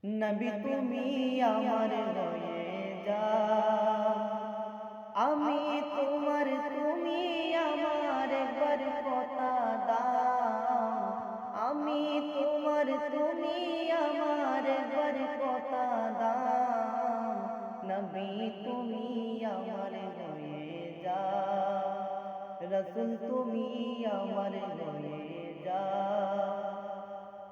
নবী তুমি আমার হয়ে যাও, আমি তোমার, তুমি আমার একবার কথা দাও। আমি তোমার, তুমি আমার একবার কথা দাও। নবী তুমি আমার হয়ে যাও, রাসূল তুমি আমার হয়ে যাও।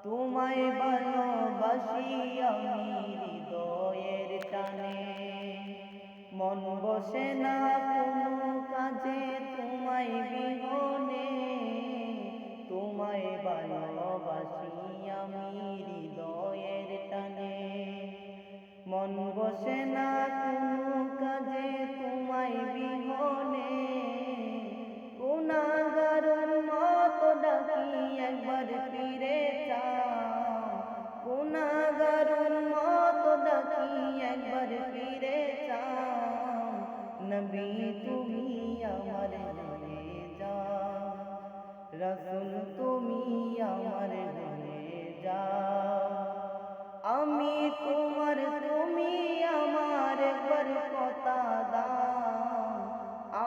তোমায় ভালোবাসি আমি হৃদয়ের টানে, মন বসে না কোনো কাজে তোমায় বিহনে। তোমায় ভালোবাসি আমি হৃদয়ের টানে, মন বসে না কোনো কাজে তোমায় বিহনে। গুনাহগারের মতো ডাকি একবার ফিরে চাও, গুনাহগারের মতো ডাকি একবার ফিরে চাও। নবী তুমি আমার হয়ে যাও, রাসূল তুমি আমার হয়ে যাও। আমি তোমার, তুমি আমার একবার কথা দাও।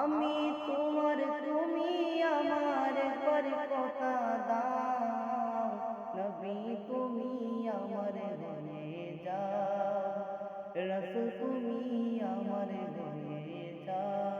আমি তোমার, তুমি আমার একবার কথা দাও। নবী তুমি আমার হয়ে যাও, রাসূল তুমি আমার হয়ে যাও।